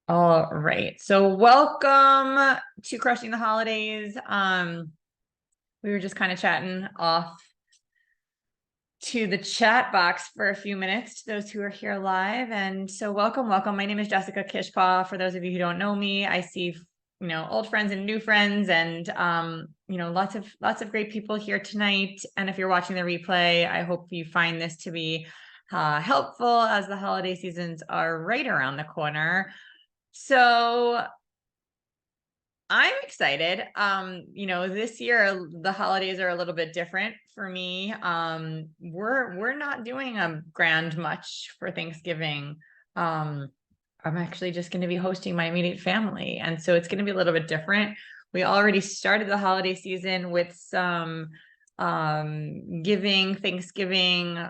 All right. So welcome to Crushing the Holidays. We were just kind of chatting off to the chat box for a few minutes to those who are here live. And so welcome. My name is Jessica Kishpaw. For those of you who don't know me, I see, old friends and new friends and, lots of great people here tonight. And if you're watching the replay, I hope you find this to be helpful as the holiday seasons are right around the corner. So I'm excited. This year the holidays are a little bit different for me. We're not doing a grand much for Thanksgiving. I'm actually just going to be hosting my immediate family, and so it's going to be a little bit different. We already started the holiday season with some giving Thanksgiving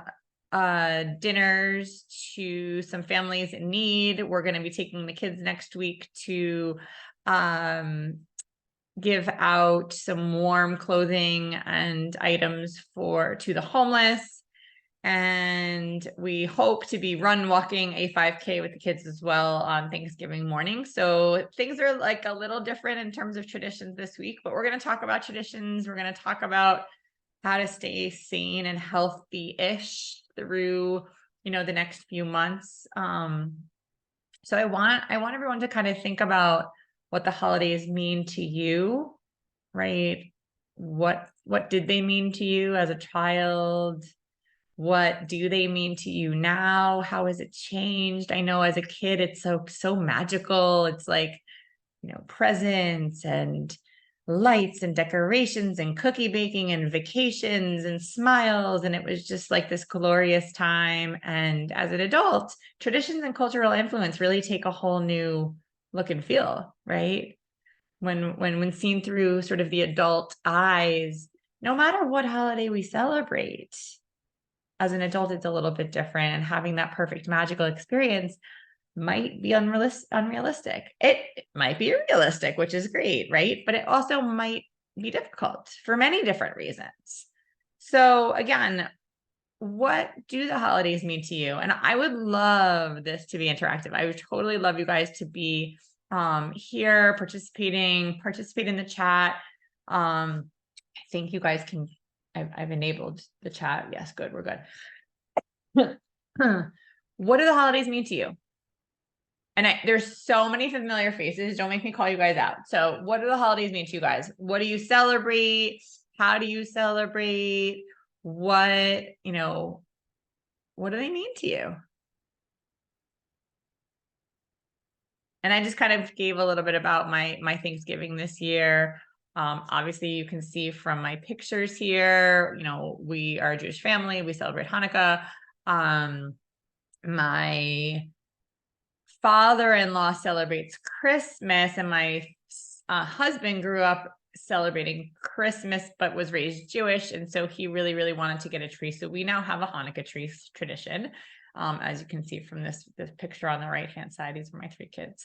dinners to some families in need. We're going to be taking the kids next week to give out some warm clothing and items to the homeless. And we hope to be walking a 5K with the kids as well on Thanksgiving morning. So things are like a little different in terms of traditions this week, but we're going to talk about traditions. We're going to talk about how to stay sane and healthy-ish through, the next few months. So I want everyone to kind of think about what the holidays mean to you, right? What did they mean to you as a child? What do they mean to you now? How has it changed? I know as a kid, it's so magical. It's like, presents and lights and decorations and cookie baking and vacations and smiles. And it was just like this glorious time. And as an adult, traditions and cultural influence really take a whole new look and feel, right? When seen through sort of the adult eyes, no matter what holiday we celebrate, as an adult, it's a little bit different. And having that perfect magical experience might be unrealistic. It might be realistic, which is great, right? But it also might be difficult for many different reasons. So again, what do the holidays mean to you? And I would love this to be interactive. I would totally love you guys to be here participate in the chat. I think you guys can, I've enabled the chat. Yes, good, we're good. What do the holidays mean to you? And there's so many familiar faces. Don't make me call you guys out. So what do the holidays mean to you guys? What do you celebrate? How do you celebrate? What do they mean to you? And I just kind of gave a little bit about my Thanksgiving this year. Obviously, you can see from my pictures here, we are a Jewish family. We celebrate Hanukkah. My father-in-law celebrates Christmas, and my husband grew up celebrating Christmas but was raised Jewish, and so he really, really wanted to get a tree. So we now have a Hanukkah tree tradition. As you can see from this picture on the right-hand side, these are my three kids.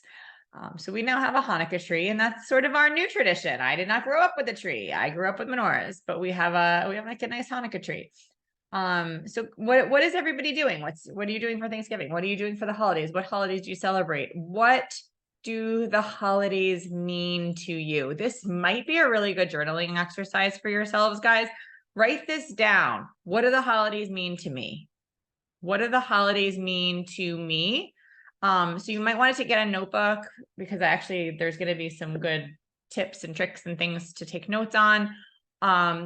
So we now have a Hanukkah tree, and that's sort of our new tradition. I did not grow up with a tree. I grew up with menorahs, but we have like a nice Hanukkah tree. So what is everybody doing? What are you doing for Thanksgiving? What are you doing for the holidays? What holidays do you celebrate? What do the holidays mean to you? This might be a really good journaling exercise for yourselves, guys. Write this down. What do the holidays mean to me? What do the holidays mean to me? So you might want to get a notebook, because actually there's going to be some good tips and tricks and things to take notes on.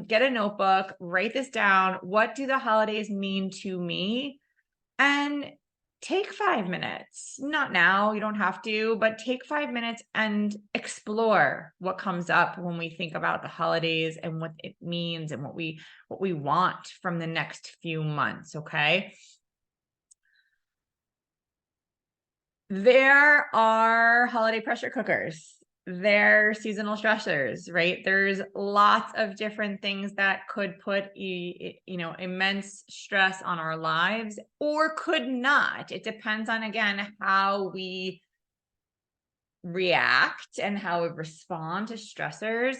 Get a notebook, write this down. What do the holidays mean to me? And take 5 minutes, not now, you don't have to, but take 5 minutes and explore what comes up when we think about the holidays and what it means and what we want from the next few months. Okay. There are holiday pressure cookers. They're seasonal stressors, right? There's lots of different things that could put immense stress on our lives, or could not. It depends on, again, how we react and how we respond to stressors.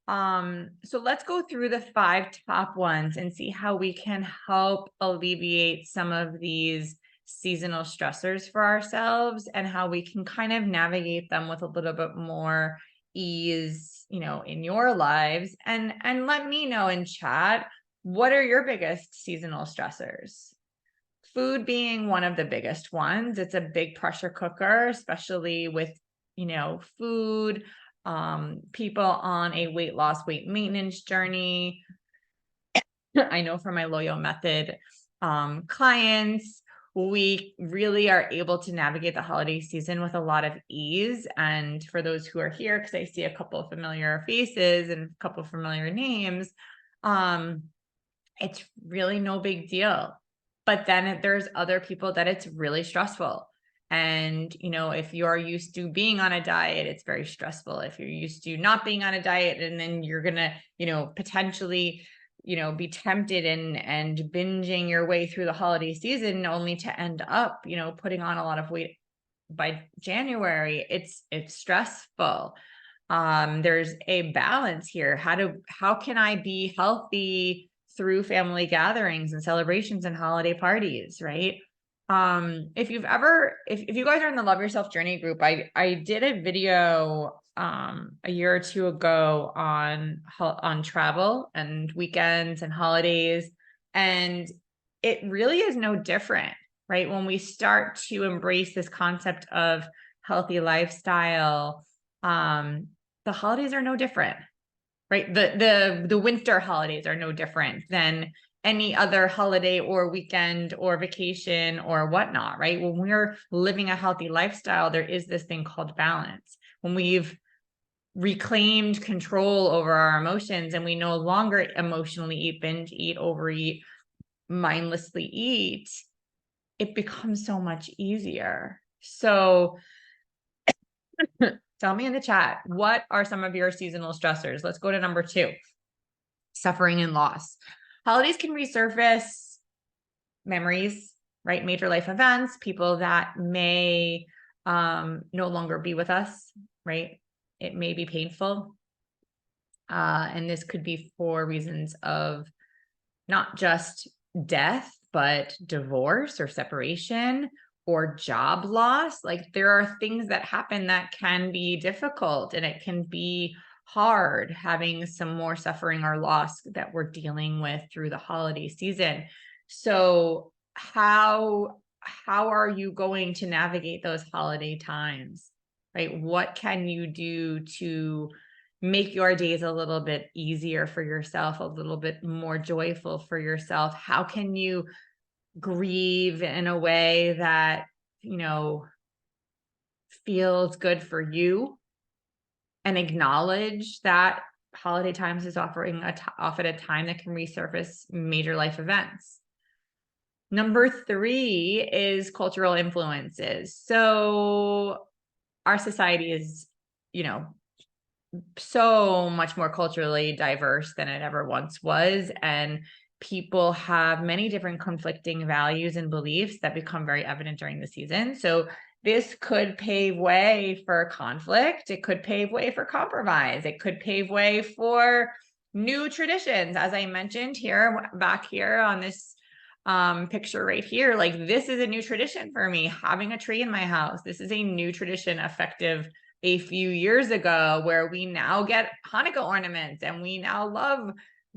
So let's go through the 5 top ones and see how we can help alleviate some of these seasonal stressors for ourselves and how we can kind of navigate them with a little bit more ease, in your lives. And let me know in chat, what are your biggest seasonal stressors? Food being one of the biggest ones. It's a big pressure cooker, especially with, food, people on a weight loss, weight maintenance journey. I know from my Loyo Method clients, we really are able to navigate the holiday season with a lot of ease. And for those who are here, because I see a couple of familiar faces and a couple of familiar names, it's really no big deal. But then there's other people that it's really stressful. And, if you're used to being on a diet, it's very stressful. If you're used to not being on a diet, and then you're going to, potentially, be tempted and binging your way through the holiday season only to end up, putting on a lot of weight by January, it's stressful. There's a balance here. How can I be healthy through family gatherings and celebrations and holiday parties, right? If you guys are in the Love Yourself Journey group, I did a video a year or two ago on travel and weekends and holidays, and it really is no different, right? When we start to embrace this concept of healthy lifestyle, the holidays are no different, right? The winter holidays are no different than any other holiday or weekend or vacation or whatnot, right? When we're living a healthy lifestyle, there is this thing called balance. When we've reclaimed control over our emotions and we no longer emotionally eat, binge eat, overeat, mindlessly eat, it becomes so much easier. So tell me in the chat, what are some of your seasonal stressors? Let's go to number 2, suffering and loss. Holidays can resurface memories, right? Major life events, people that may no longer be with us, right? It may be painful. And this could be for reasons of not just death, but divorce or separation or job loss. Like, there are things that happen that can be difficult, and it can be hard having some more suffering or loss that we're dealing with through the holiday season. So how are you going to navigate those holiday times, right? What can you do to make your days a little bit easier for yourself, a little bit more joyful for yourself? How can you grieve in a way that, feels good for you, and acknowledge that holiday times is often a time that can resurface major life events? Number 3 is cultural influences. So our society is, so much more culturally diverse than it ever once was. And people have many different conflicting values and beliefs that become very evident during the season. So this could pave way for conflict. It could pave way for compromise. It could pave way for new traditions. As I mentioned here, back here on this picture right here, like, this is a new tradition for me, having a tree in my house. This is a new tradition effective a few years ago, where we now get Hanukkah ornaments, and we now love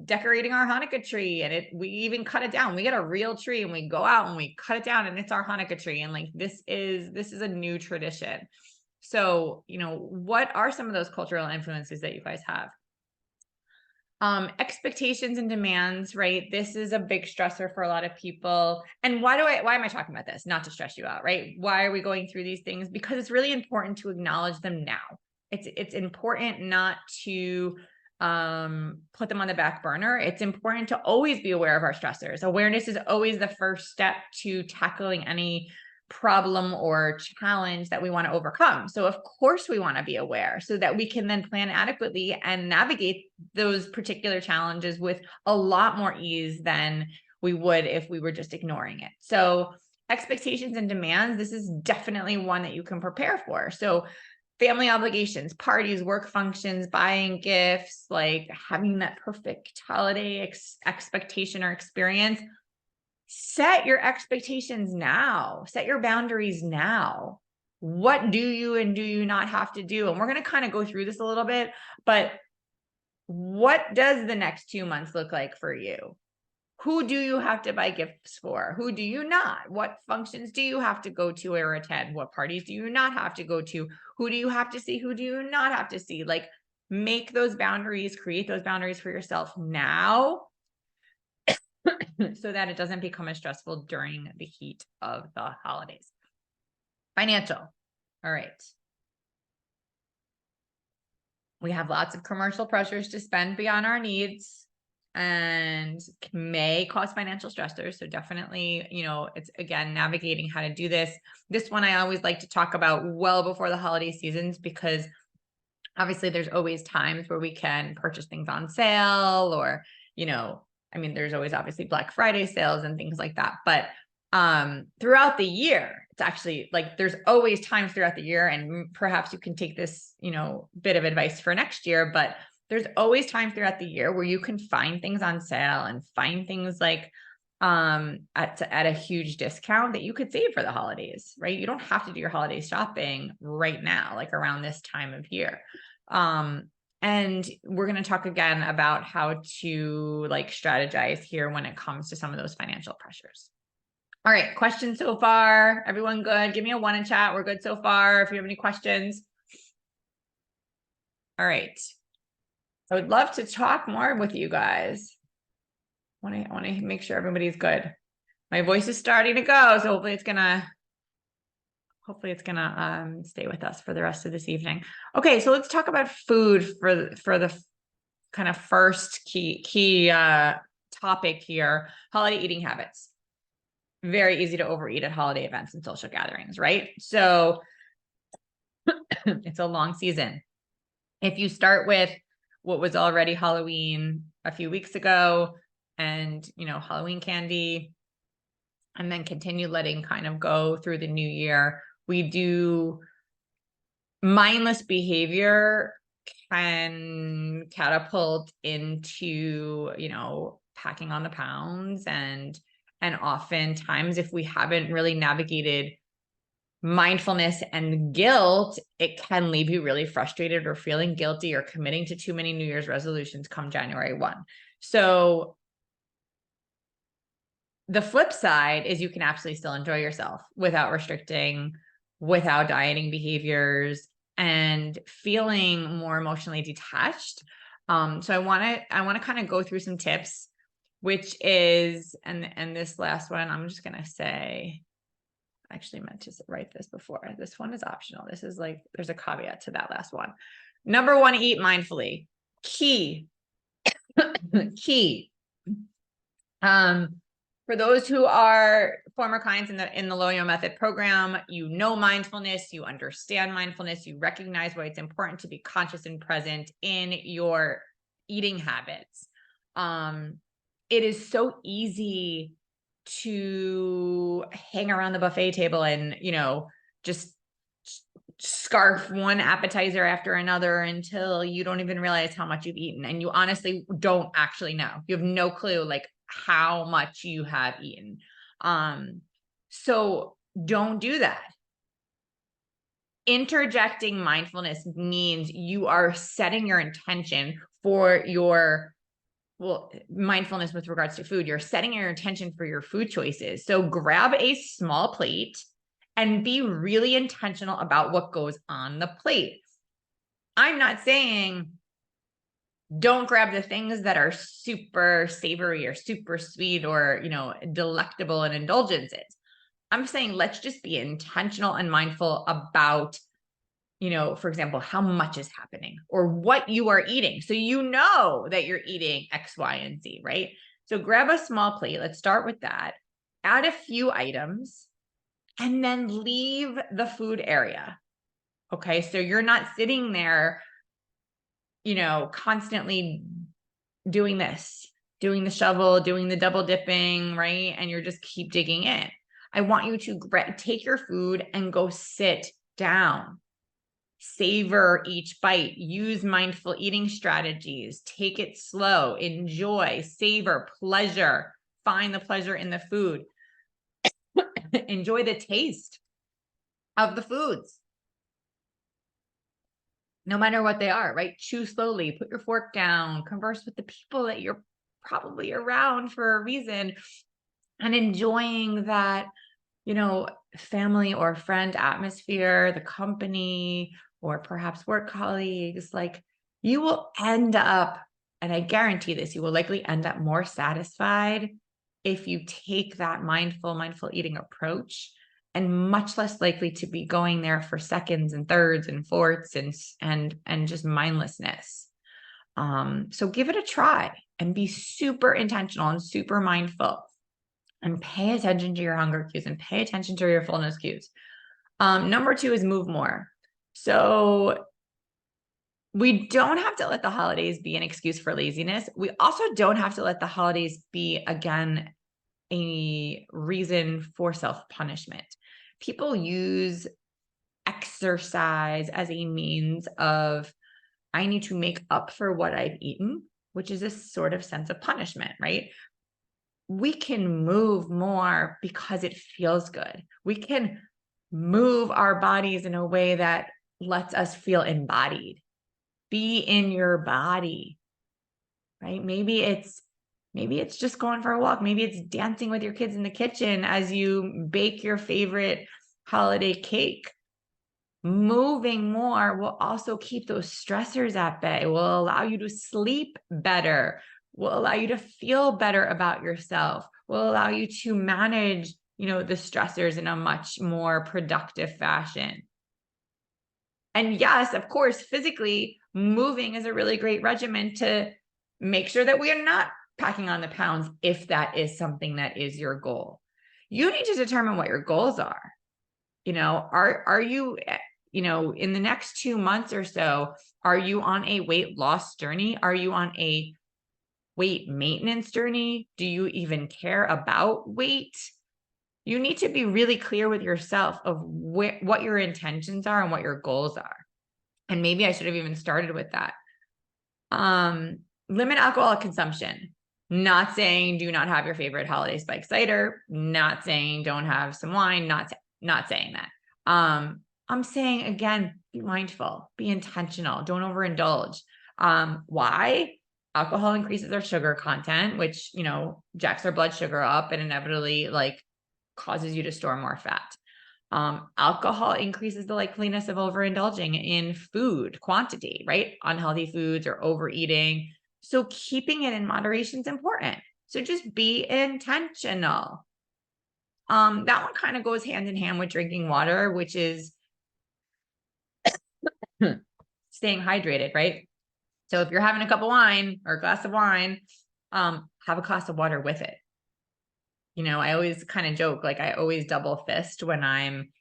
decorating our Hanukkah tree, and we even cut it down. We get a real tree and we go out and we cut it down, and it's our Hanukkah tree. And like, this is a new tradition. So, what are some of those cultural influences that you guys have? Expectations and demands, right? This is a big stressor for a lot of people. And why am I talking about this? Not to stress you out, right? Why are we going through these things? Because it's really important to acknowledge them now. It's important not to put them on the back burner. It's important to always be aware of our stressors. Awareness is always the first step to tackling any problem or challenge that we want to overcome. So of course we want to be aware, so that we can then plan adequately and navigate those particular challenges with a lot more ease than we would if we were just ignoring it. So expectations and demands, this is definitely one that you can prepare for. So family obligations, parties, work functions, buying gifts, like having that perfect holiday expectation or experience. set your expectations now, set your boundaries now. What do you and do you not have to do? And we're going to kind of go through this a little bit, but what does the next 2 months look like for you? Who do you have to buy gifts for? Who do you not? What functions do you have to go to or attend? What parties do you not have to go to? Who do you have to see? Who do you not have to see? Like, make those boundaries, create those boundaries for yourself now so that it doesn't become as stressful during the heat of the holidays. Financial. All right. We have lots of commercial pressures to spend beyond our needs and may cause financial stressors. So definitely, it's again, navigating how to do this. This one I always like to talk about well before the holiday seasons, because obviously there's always times where we can purchase things on sale, or, there's always obviously Black Friday sales and things like that. But throughout the year, it's actually like there's always times throughout the year, and perhaps you can take this, bit of advice for next year, but there's always times throughout the year where you can find things on sale and find things like at a huge discount that you could save for the holidays, right? You don't have to do your holiday shopping right now, like around this time of year. And we're going to talk again about how to like strategize here when it comes to some of those financial pressures. All right, questions so far? Everyone good? Give me a 1 in chat. We're good so far. If you have any questions. All right. I would love to talk more with you guys. I want to make sure everybody's good. My voice is starting to go, so hopefully it's gonna stay with us for the rest of this evening. Okay, so let's talk about food for the kind of first key topic here: holiday eating habits. Very easy to overeat at holiday events and social gatherings, right? So it's a long season. If you start with what was already Halloween a few weeks ago and, Halloween candy, and then continue letting kind of go through the new year, we do mindless behavior can catapult into, packing on the pounds, and oftentimes if we haven't really navigated mindfulness and guilt, it can leave you really frustrated or feeling guilty or committing to too many New Year's resolutions come January 1. So the flip side is you can absolutely still enjoy yourself without restricting, without dieting behaviors, and feeling more emotionally detached. So I want to kind of go through some tips, which is, and this last one, I'm just going to say, I actually meant to write this before. This one is optional. This is like, there's a caveat to that last one. Number 1, eat mindfully. Key. Key. For those who are former clients in the Low-Yo Method program, mindfulness, you understand mindfulness, you recognize why it's important to be conscious and present in your eating habits. It is so easy to hang around the buffet table and, just scarf one appetizer after another until you don't even realize how much you've eaten. And you honestly don't actually know. You have no clue like how much you have eaten. So don't do that. Interjecting mindfulness means you are setting your intention for your mindfulness with regards to food. You're setting your intention for your food choices. So grab a small plate and be really intentional about what goes on the plate. I'm not saying don't grab the things that are super savory or super sweet or, delectable and indulgences. I'm saying let's just be intentional and mindful about, for example, how much is happening or what you are eating. So that you're eating X, Y, and Z, right? So grab a small plate. Let's start with that. Add a few items and then leave the food area. Okay. So you're not sitting there, constantly doing this, doing the shovel, doing the double dipping, right? And you're just keep digging in. I want you to take your food and go sit down. Savor each bite, use mindful eating strategies, take it slow, enjoy, savor, pleasure, find the pleasure in the food. Enjoy the taste of the foods, no matter what they are, right? Chew slowly, put your fork down, converse with the people that you're probably around for a reason, and enjoying that, family or friend atmosphere, the company, or perhaps work colleagues. Like, you will end up, and I guarantee this, you will likely end up more satisfied if you take that mindful eating approach, and much less likely to be going there for seconds and thirds and fourths and just mindlessness. So give it a try and be super intentional and super mindful, and pay attention to your hunger cues and pay attention to your fullness cues. Number 2 is move more. So we don't have to let the holidays be an excuse for laziness. We also don't have to let the holidays be, again, a reason for self-punishment. People use exercise as a means of, I need to make up for what I've eaten, which is a sort of sense of punishment, right? We can move more because it feels good. We can move our bodies in a way that lets us feel embodied. Be in your body, right? Maybe it's just going for a walk. Maybe it's dancing with your kids in the kitchen as you bake your favorite holiday cake. Moving more will also keep those stressors at bay, will allow you to sleep better, will allow you to feel better about yourself, will allow you to manage, the stressors in a much more productive fashion. And yes, of course, physically moving is a really great regimen to make sure that we are not packing on the pounds, if that is something that is your goal. You need to determine what your goals are. Are you, in the next 2 months or so, are you on a weight loss journey? Are you on a weight maintenance journey? Do you even care about weight? You need to be really clear with yourself of what your intentions are and what your goals are. And maybe I should have even started with that. Limit alcoholic consumption. Not saying do not have your favorite holiday spike cider. Not saying don't have some wine. Not saying that. I'm saying, again, be mindful, be intentional, don't overindulge. Why? Alcohol increases our sugar content, which, jacks our blood sugar up and inevitably causes you to store more fat. Alcohol increases the likeliness of overindulging in food quantity, right? Unhealthy foods or overeating. So keeping it in moderation is important. So just be intentional. That one kind of goes hand in hand with drinking water, which is staying hydrated, right? So if you're having a cup of wine or a glass of wine, have a glass of water with it. I always kind of joke, I always double fist when I'm,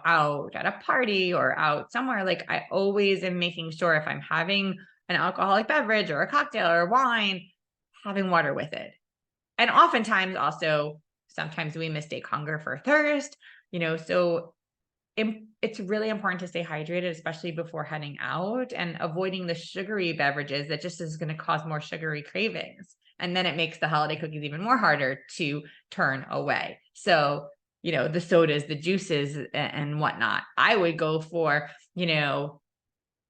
out at a party or out somewhere. I always am making sure, if I'm having an alcoholic beverage or a cocktail or wine, having water with it. And oftentimes also, sometimes we mistake hunger for thirst, so it's really important to stay hydrated, especially before heading out, and avoiding the sugary beverages that just is going to cause more sugary cravings. And then it makes the holiday cookies even more harder to turn away. So, the sodas, the juices and whatnot, I would go for,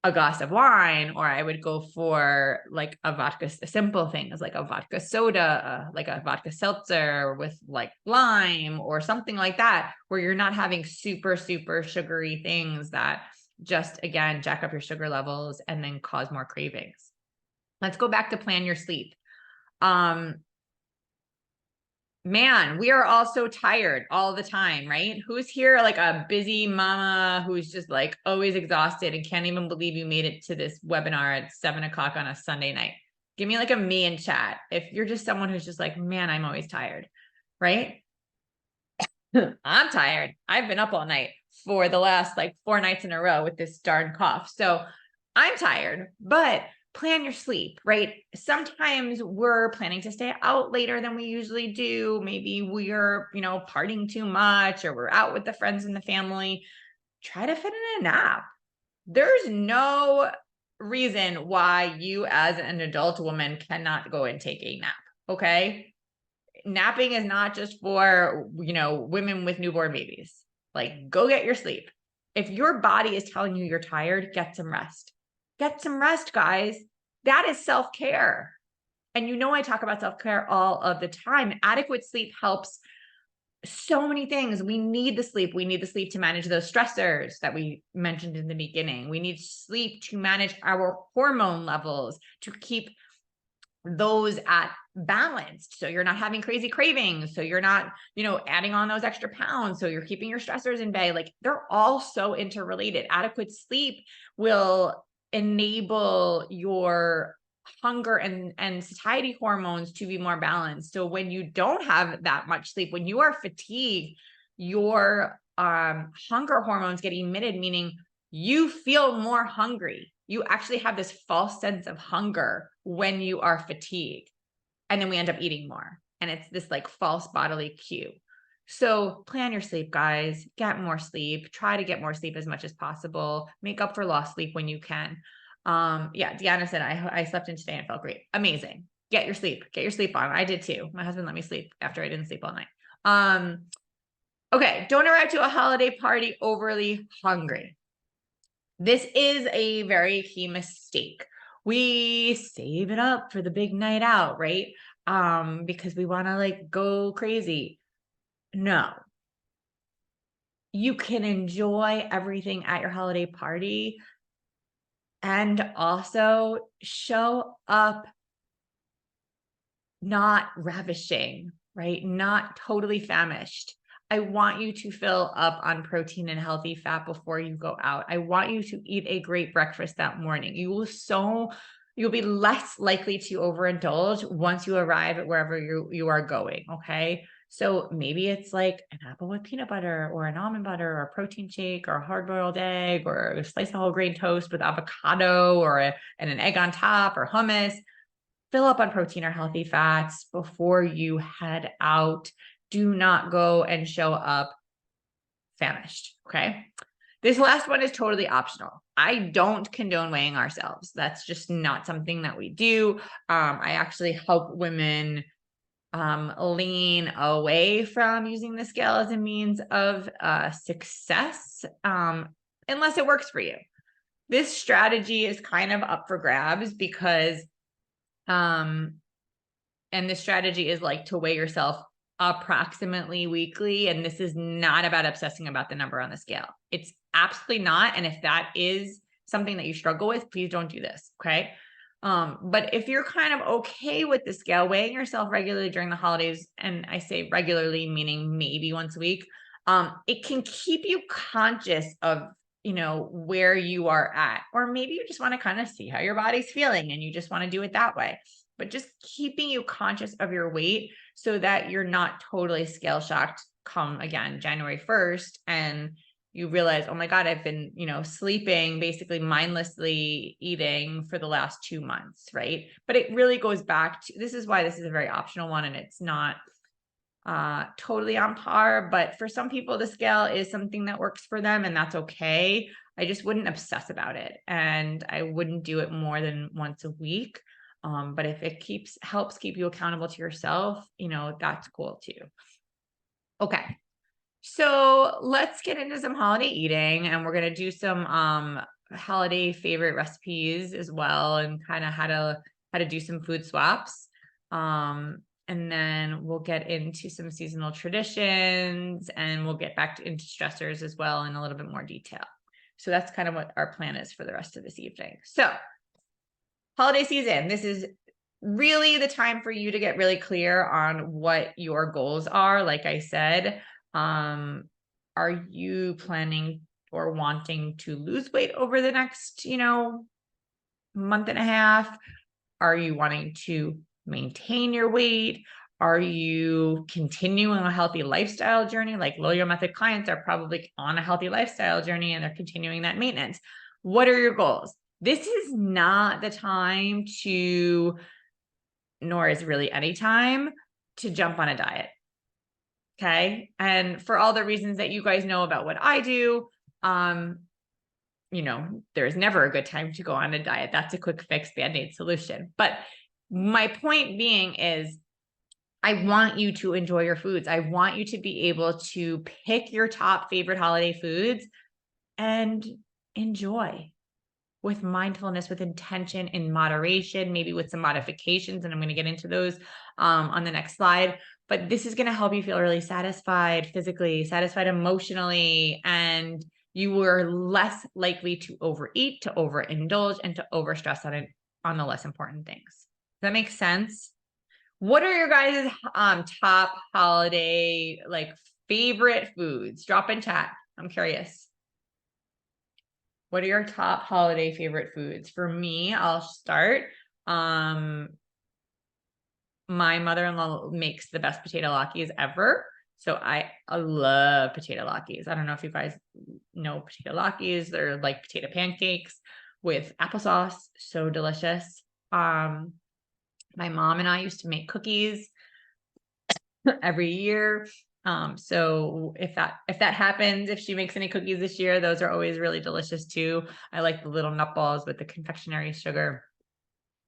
a glass of wine, or I would go for a vodka, simple things like a vodka soda, like a vodka seltzer with lime or something like that, where you're not having super, super sugary things that just, again, jack up your sugar levels and then cause more cravings. Let's go back to plan your sleep. Man, we are all so tired all the time, right? Who's here a busy mama who's just always exhausted and can't even believe you made it to this webinar at 7:00 on a Sunday night? Give me a me in chat if you're just someone who's just man, I'm always tired, right? I'm tired. I've been up all night for the last 4 nights in a row with this darn cough. So I'm tired, but plan your sleep, right? Sometimes we're planning to stay out later than we usually do. Maybe we're, partying too much, or we're out with the friends and the family. Try to fit in a nap. There's no reason why you as an adult woman cannot go and take a nap. Okay. napping is not just for, women with newborn babies. Like, go get your sleep. If your body is telling you you're tired, get some rest. Get some rest, guys. That is self-care. And I talk about self-care all of the time. Adequate sleep helps so many things. We need the sleep. We need the sleep to manage those stressors that we mentioned in the beginning. We need sleep to manage our hormone levels, to keep those at balanced. So you're not having crazy cravings. So you're not, adding on those extra pounds. So you're keeping your stressors in bay. Like, they're all so interrelated. Adequate sleep will enable your hunger and satiety hormones to be more balanced. So when you don't have that much sleep, when you are fatigued, your hunger hormones get emitted, meaning you feel more hungry. You actually have this false sense of hunger when you are fatigued. And then we end up eating more. And it's this like false bodily cue. So plan your sleep, guys. Get more sleep. Try to get more sleep as much as possible. Make up for lost sleep when you can. Yeah, Deanna said, I slept in today and felt great. Amazing. Get your sleep. Get your sleep on. I did too. My husband let me sleep after I didn't sleep all night. Okay, don't arrive to a holiday party overly hungry. This is a very key mistake. We save it up for the big night out, right? Because we want to like go crazy. No. You can enjoy everything at your holiday party and also show up not ravishing, right? Not totally famished. I want you to fill up on protein and healthy fat before you go out. I want you to eat a great breakfast that morning. You'll be less likely to overindulge once you arrive at wherever you are going. Okay. So maybe it's like an apple with peanut butter or an almond butter or a protein shake or a hard-boiled egg or a slice of whole grain toast with avocado and an egg on top or hummus. Fill up on protein or healthy fats before you head out. Do not go and show up famished. Okay. This last one is totally optional. I don't condone weighing ourselves. That's just not something that we do. I actually help women lean away from using the scale as a means of success, unless it works for you. This strategy is kind of up for grabs because and the strategy is like to weigh yourself approximately weekly. And this is not about obsessing about the number on the scale. It's absolutely not. And if that is something that you struggle with, please don't do this. Okay. But if you're kind of okay with the scale, weighing yourself regularly during the holidays, and I say regularly, meaning maybe once a week, it can keep you conscious of, where you are at, or maybe you just want to kind of see how your body's feeling and you just want to do it that way. But just keeping you conscious of your weight so that you're not totally scale shocked come again January 1st and you realize, oh my God, I've been, sleeping, basically mindlessly eating for the last 2 months, right? But it really goes back to, this is why this is a very optional one and it's not totally on par, but for some people, the scale is something that works for them and that's okay. I just wouldn't obsess about it and I wouldn't do it more than once a week. But if it helps keep you accountable to yourself, that's cool too. Okay. So let's get into some holiday eating and we're going to do some, holiday favorite recipes as well and kind of how to do some food swaps. And then we'll get into some seasonal traditions and we'll get back into stressors as well in a little bit more detail. So that's kind of what our plan is for the rest of this evening. So holiday season, this is really the time for you to get really clear on what your goals are. Like I said, are you planning or wanting to lose weight over the next, month and a half? Are you wanting to maintain your weight? Are you continuing a healthy lifestyle journey? Like Low Yo Method clients are probably on a healthy lifestyle journey and they're continuing that maintenance. What are your goals? This is not the time to, nor is really any time to jump on a diet. Okay. And for all the reasons that you guys know about what I do, there's never a good time to go on a diet. That's a quick fix, Band-Aid solution. But my point being is I want you to enjoy your foods. I want you to be able to pick your top favorite holiday foods and enjoy with mindfulness, with intention, in moderation, maybe with some modifications. And I'm going to get into those on the next slide. But this is going to help you feel really satisfied physically, satisfied emotionally, and you are less likely to overeat, to overindulge, and to overstress on the less important things. Does that make sense? What are your guys' top holiday favorite foods? Drop in chat. I'm curious. What are your top holiday favorite foods? For me, I'll start. My mother-in-law makes the best potato latkes ever. So I love potato latkes. I don't know if you guys know potato latkes. They're like potato pancakes with applesauce. So delicious. My mom and I used to make cookies every year. So if that happens, if she makes any cookies this year, those are always really delicious too. I like the little nut balls with the confectionery sugar.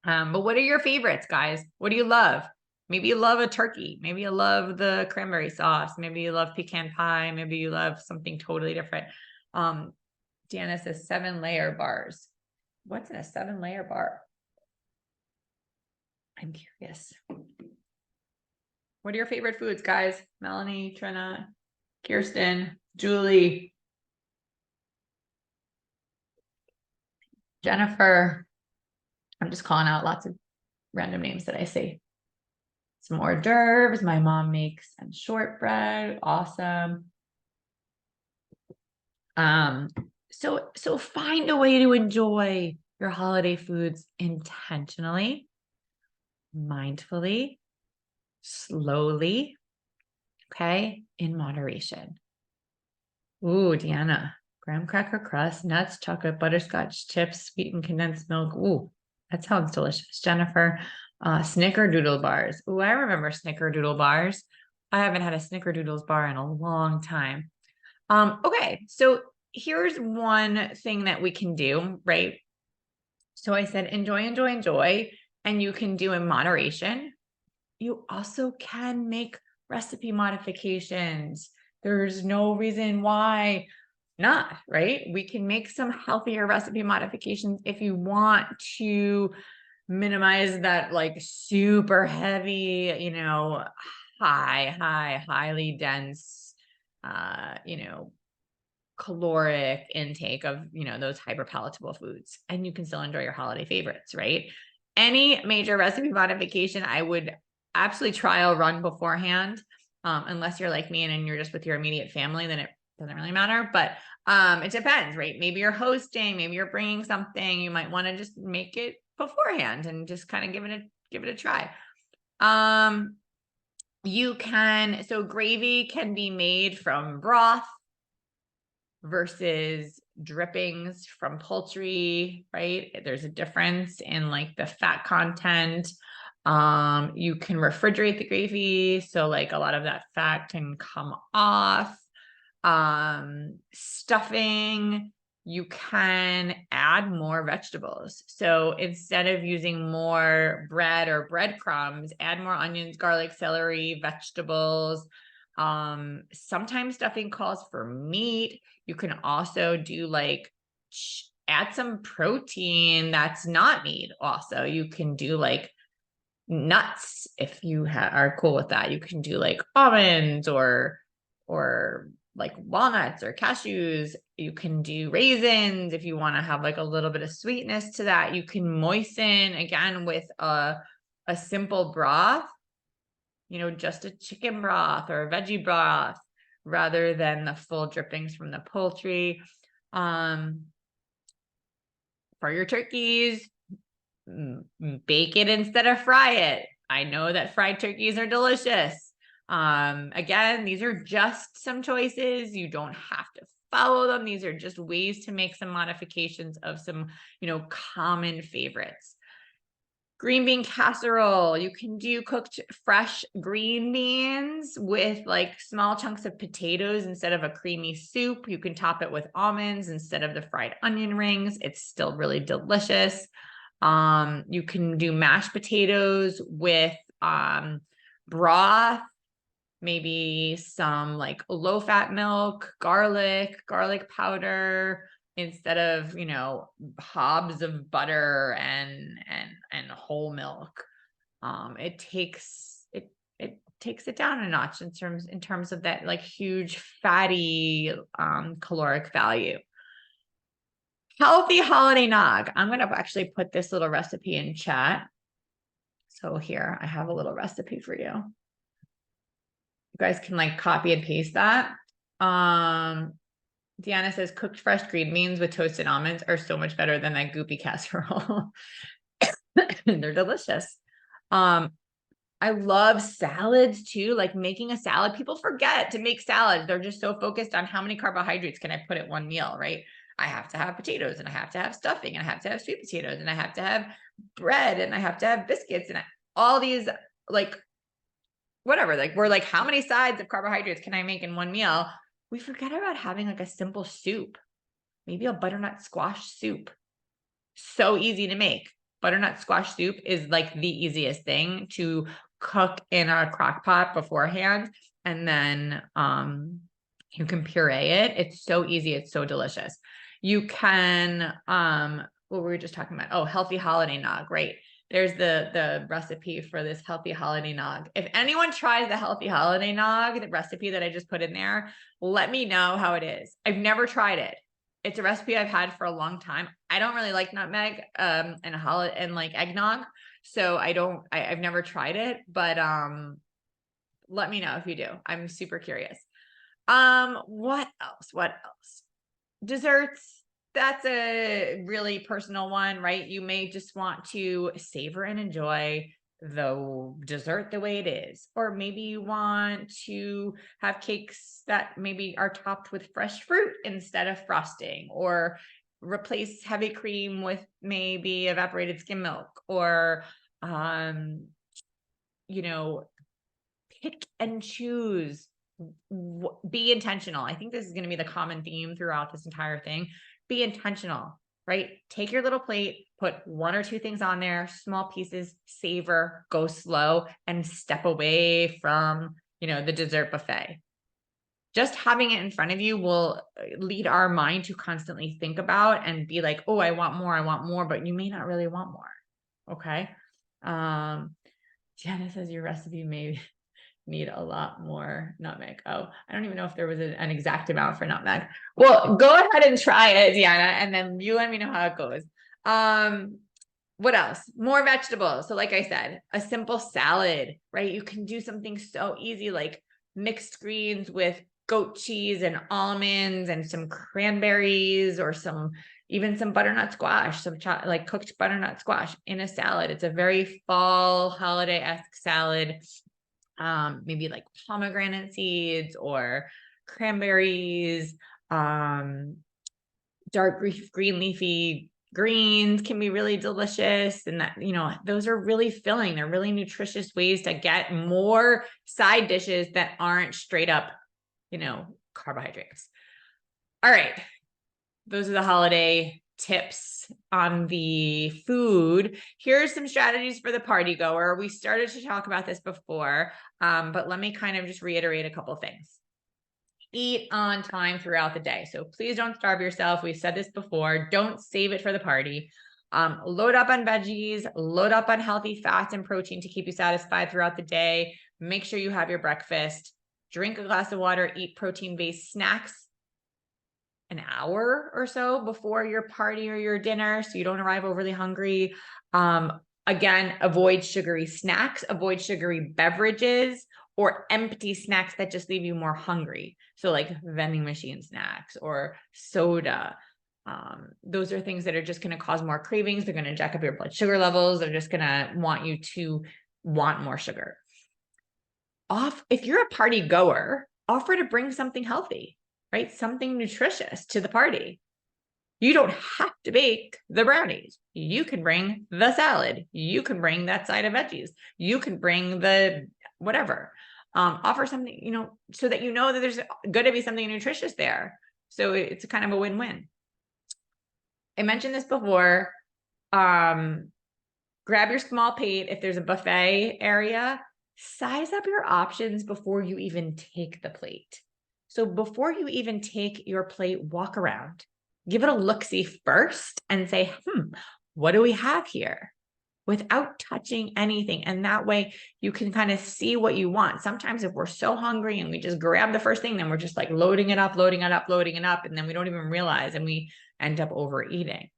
But what are your favorites, guys? What do you love? Maybe you love a turkey. Maybe you love the cranberry sauce. Maybe you love pecan pie. Maybe you love something totally different. Deanna says 7-layer bars. What's in a 7-layer bar? I'm curious. What are your favorite foods, guys? Melanie, Trina, Kirsten, Julie, Jennifer. I'm just calling out lots of random names that I see. Some hors d'oeuvres. My mom makes and shortbread. Awesome. So find a way to enjoy your holiday foods intentionally, mindfully, slowly, okay, in moderation. Ooh, Deanna, graham cracker crust, nuts, chocolate, butterscotch chips, sweetened condensed milk. Ooh, that sounds delicious. Jennifer, snickerdoodle bars. Ooh, I remember snickerdoodle bars. I haven't had a snickerdoodles bar in a long time. Okay, so here's one thing that we can do, right? So I said, enjoy, enjoy, enjoy, and you can do in moderation. You also can make recipe modifications. There's no reason why not, right? We can make some healthier recipe modifications if you want to minimize that super heavy, highly dense, caloric intake of, those hyper palatable foods, and you can still enjoy your holiday favorites, right? Any major recipe modification, I would absolutely trial run beforehand, unless you're like me and you're just with your immediate family, then it doesn't really matter. But it depends, right? Maybe you're hosting, maybe you're bringing something, you might want to just make it beforehand and just kind of give it a try. So gravy can be made from broth versus drippings from poultry, right? There's a difference in the fat content. You can refrigerate the gravy, so a lot of that fat can come off. Stuffing, you can add more vegetables. So instead of using more bread or breadcrumbs, add more onions, garlic, celery, vegetables. Sometimes stuffing calls for meat. You can also do add some protein that's not meat. Also, you can do nuts if you are cool with that. You can do almonds or walnuts or cashews. You can do raisins if you want to have a little bit of sweetness to that. You can moisten again with a simple broth, just a chicken broth or a veggie broth rather than the full drippings from the poultry. For your turkeys, bake it instead of fry it. I know that fried turkeys are delicious. Again, these are just some choices. You don't have to follow them. These are just ways to make some modifications of some, common favorites. Green bean casserole. You can do cooked fresh green beans with small chunks of potatoes instead of a creamy soup. You can top it with almonds instead of the fried onion rings. It's still really delicious. You can do mashed potatoes with broth, maybe some like low fat milk, garlic powder, instead of, you know, hobs of butter and whole milk. It takes it down a notch in terms of that like huge fatty caloric value. Healthy holiday nog. I'm going to actually put this little recipe in chat. So here I have a little recipe for you. You guys can like copy and paste that. Deanna says cooked fresh green beans with toasted almonds are so much better than that goopy casserole. They're delicious. I love salads too, like making a salad. People forget to make salads. They're just so focused on how many carbohydrates can I put at one meal, right? I have to have potatoes, and I have to have stuffing, and I have to have sweet potatoes, and I have to have bread, and I have to have biscuits, and all these like whatever, like we're like, how many sides of carbohydrates can I make in one meal? We forget about having like a simple soup, maybe a butternut squash soup. So easy to make. Butternut squash soup is like the easiest thing to cook in a crock pot beforehand. And then you can puree it. It's so easy. It's so delicious. You can, what were we just talking about? Oh, healthy holiday nog, right? There's the recipe for this healthy holiday nog. If anyone tries the healthy holiday nog, the recipe that I just put in there, let me know how it is. I've never tried it. It's a recipe I've had for a long time. I don't really like nutmeg and like eggnog. So I've never tried it, but let me know if you do. I'm super curious. What else? Desserts. That's a really personal one, right? You may just want to savor and enjoy the dessert the way it is, or maybe you want to have cakes that maybe are topped with fresh fruit instead of frosting, or replace heavy cream with maybe evaporated skim milk, or you know, pick and choose. Be intentional. I think this is going to be the common theme throughout this entire thing. Be intentional, right? Take your little plate, put one or two things on there, small pieces, savor, go slow, and step away from, you know, the dessert buffet. Just having it in front of you will lead our mind to constantly think about and be like, oh, I want more, but you may not really want more. Okay. Jana says your recipe may need a lot more nutmeg. Oh, I don't even know if there was an exact amount for nutmeg. Well, go ahead and try it, Deanna, and then you let me know how it goes. What else? More vegetables. So like I said, a simple salad, right? You can do something so easy like mixed greens with goat cheese and almonds and some cranberries, or even some butternut squash, like cooked butternut squash in a salad. It's a very fall holiday-esque salad. Maybe like pomegranate seeds or cranberries, dark green leafy greens can be really delicious. And that, you know, those are really filling. They're really nutritious ways to get more side dishes that aren't straight up, you know, carbohydrates. All right. Those are the holiday tips on the food. Here's some strategies for the party goer. We started to talk about this before, but let me kind of just reiterate a couple of things. Eat on time throughout the day. So please don't starve yourself. We've said this before. Don't save it for the party. Load up on veggies, load up on healthy fats and protein to keep you satisfied throughout the day. Make sure you have your breakfast. Drink a glass of water, eat protein-based snacks an hour or so before your party or your dinner, so you don't arrive overly hungry. Again, avoid sugary snacks, avoid sugary beverages, or empty snacks that just leave you more hungry. So like vending machine snacks or soda. Those are things that are just going to cause more cravings. They're going to jack up your blood sugar levels. They're just going to want you to want more sugar. If you're a party goer, offer to bring something healthy, right? Something nutritious to the party. You don't have to bake the brownies. You can bring the salad. You can bring that side of veggies. You can bring the whatever. Offer something, you know, so that you know that there's going to be something nutritious there. So it's kind of a win-win. I mentioned this before. Grab your small plate if there's a buffet area. size up your options before you even take the plate. So before you even take your plate, walk around, give it a look-see first and say, what do we have here? Without touching anything. And that way you can kind of see what you want. Sometimes if we're so hungry and we just grab the first thing, then we're just like loading it up, loading it up, loading it up. And then we don't even realize and we end up overeating.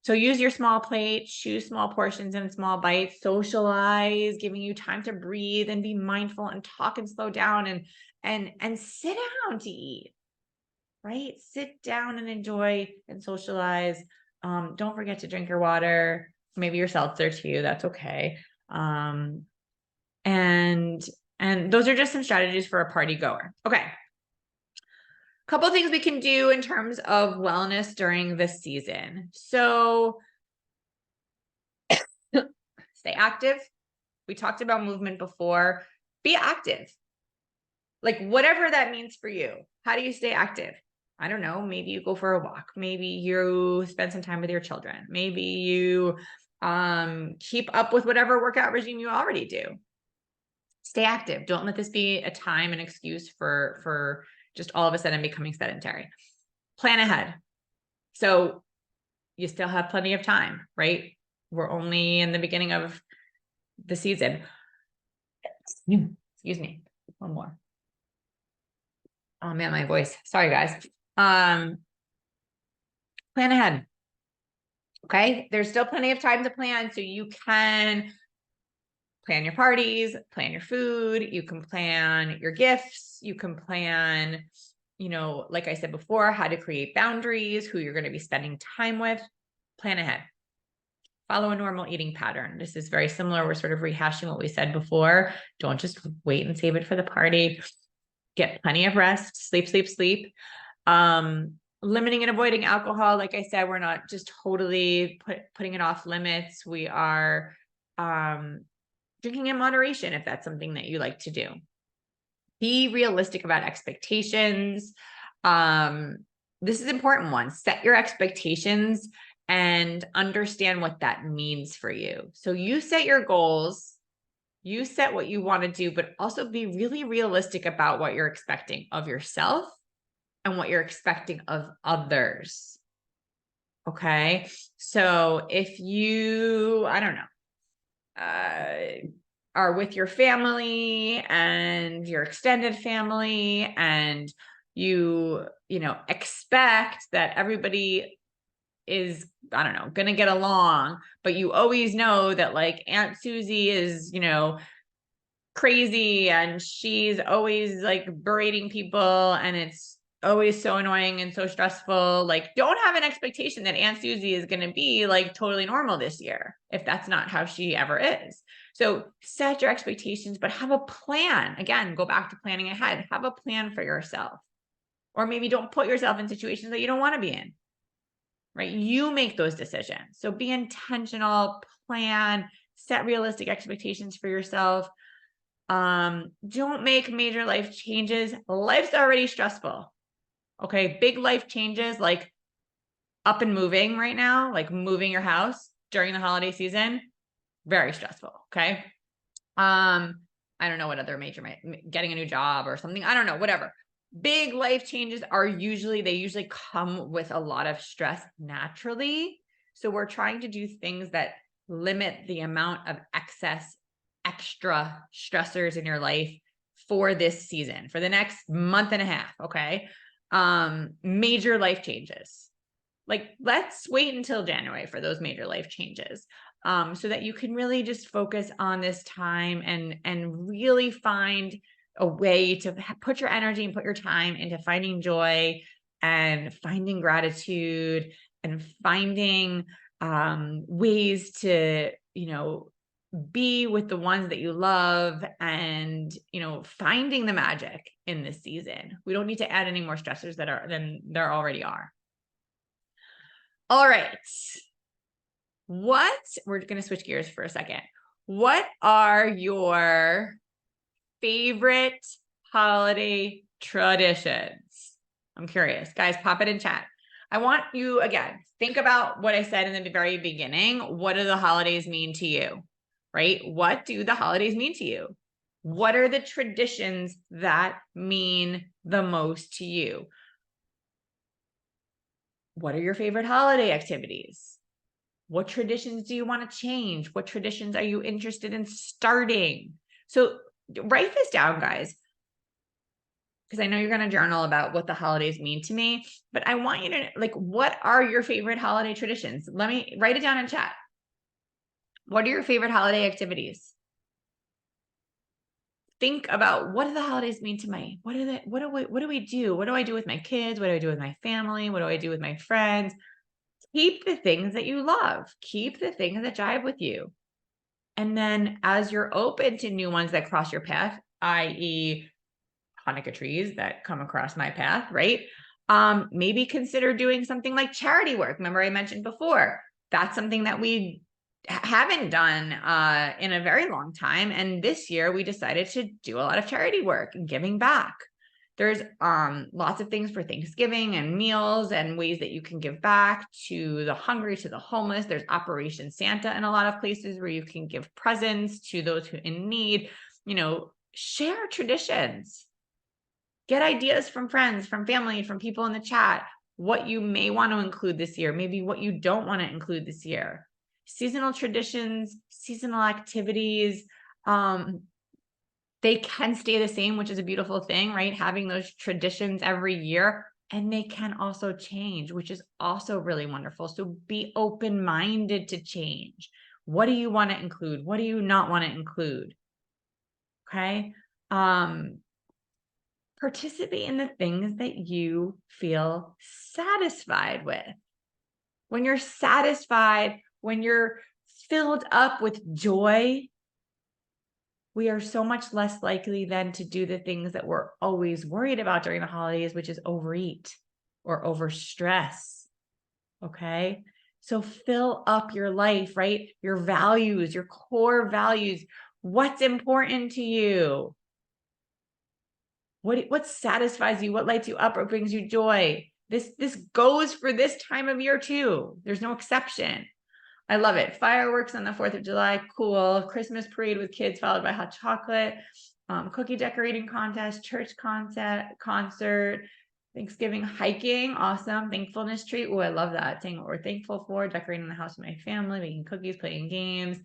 So use your small plate, choose small portions and small bites, socialize, giving you time to breathe and be mindful and talk and slow down and sit down to eat, right? Sit down and enjoy and socialize. Don't forget to drink your water, maybe your seltzer too. That's okay. And those are just some strategies for a party goer. Okay. Couple things we can do in terms of wellness during this season. So stay active. We talked about movement before. Be active. Like whatever that means for you. How do you stay active? I don't know. Maybe you go for a walk. Maybe you spend some time with your children. Maybe you keep up with whatever workout regime you already do. Stay active. Don't let this be a time and excuse for just all of a sudden becoming sedentary. Plan ahead. So you still have plenty of time, right? We're only in the beginning of the season. Excuse me. One more. Oh man, my voice. Sorry, guys. Plan ahead. Okay. There's still plenty of time to plan. So you can plan your parties, plan your food. You can plan your gifts. You can plan, like I said before, how to create boundaries, who you're going to be spending time with. Plan ahead. Follow a normal eating pattern. This is very similar. We're sort of rehashing what we said before. Don't just wait and save it for the party. Get plenty of rest, sleep. Limiting and avoiding alcohol. Like I said, we're not just totally putting it off limits. We are drinking in moderation if that's something that you like to do. Be realistic about expectations. This is an important one. Set your expectations and understand what that means for you. So you set your goals, you set what you want to do, but also be really realistic about what you're expecting of yourself and what you're expecting of others. Okay. So if you, I don't know, are with your family and your extended family and you expect that everybody is, I don't know, going to get along, but you always know that like Aunt Susie is, crazy and she's always like berating people and it's always so annoying and so stressful. Like, don't have an expectation that Aunt Susie is going to be like totally normal this year if that's not how she ever is. So set your expectations, but have a plan. Again, go back to planning ahead. Have a plan for yourself. Or maybe don't put yourself in situations that you don't want to be in. Right? You make those decisions. So be intentional, plan, set realistic expectations for yourself. Don't make major life changes. Life's already stressful. Okay. Big life changes like up and moving right now, like moving your house during the holiday season, very stressful. Okay. I don't know what other getting a new job or something. I don't know, whatever. Big life changes they usually come with a lot of stress naturally. So we're trying to do things that limit the amount of extra stressors in your life for this season, for the next month and a half. Okay. Major life changes. Like, let's wait until January for those major life changes. So that you can really just focus on this time and really find a way to put your energy and put your time into finding joy and finding gratitude and finding ways to, be with the ones that you love and, finding the magic in this season. We don't need to add any more stressors than there already are. All right. We're going to switch gears for a second. What are your favorite holiday traditions? I'm curious. Guys, pop it in chat. I want you, again, think about what I said in the very beginning. What do the holidays mean to you? Right? What do the holidays mean to you? What are the traditions that mean the most to you? What are your favorite holiday activities? What traditions do you want to change? What traditions are you interested in starting? So write this down, guys, because I know you're going to journal about what the holidays mean to me, but I want you to, like, what are your favorite holiday traditions? Let me write it down in chat. What are your favorite holiday activities? Think about, what do the holidays mean to me? What do we do? What do I do with my kids? What do I do with my family? What do I do with my friends? Keep the things that you love. Keep the things that jive with you. And then as you're open to new ones that cross your path, i.e. Hanukkah trees that come across my path, right? Maybe consider doing something like charity work. Remember I mentioned before, that's something that we haven't done in a very long time. And this year we decided to do a lot of charity work and giving back. There's lots of things for Thanksgiving and meals and ways that you can give back to the hungry, to the homeless. There's Operation Santa in a lot of places where you can give presents to those who in need. You know, share traditions. Get ideas from friends, from family, from people in the chat, what you may want to include this year, maybe what you don't want to include this year. Seasonal traditions, seasonal activities, they can stay the same, which is a beautiful thing, right? Having those traditions every year, and they can also change, which is also really wonderful. So be open-minded to change. What do you want to include? What do you not want to include? Okay. Participate in the things that you feel satisfied with. When you're satisfied, when you're filled up with joy, we are so much less likely then to do the things that we're always worried about during the holidays, which is overeat or overstress. Okay. So fill up your life, right? Your values, your core values. What's important to you? What satisfies you? What lights you up or brings you joy? This goes for this time of year too. There's no exception. I love it. Fireworks on the 4th of July, cool. Christmas parade with kids followed by hot chocolate, cookie decorating contest, church concert, Thanksgiving hiking, awesome. Thankfulness tree. Oh, I love that. Saying what we're thankful for, decorating the house with my family, making cookies, playing games,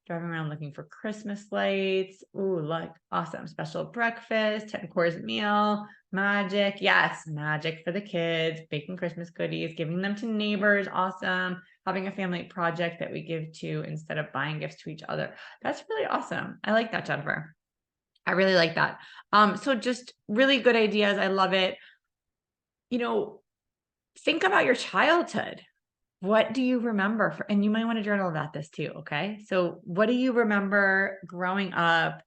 driving around looking for Christmas lights. Ooh, like awesome. Special breakfast, 10-course meal, magic. Yes, magic for the kids, baking Christmas goodies, giving them to neighbors. Awesome. Having a family project that we give to instead of buying gifts to each other. That's really awesome. I like that, Jennifer. I really like that. So just really good ideas. I love it. You know, think about your childhood. What do you remember? And you might want to journal about this too. Okay. So what do you remember growing up?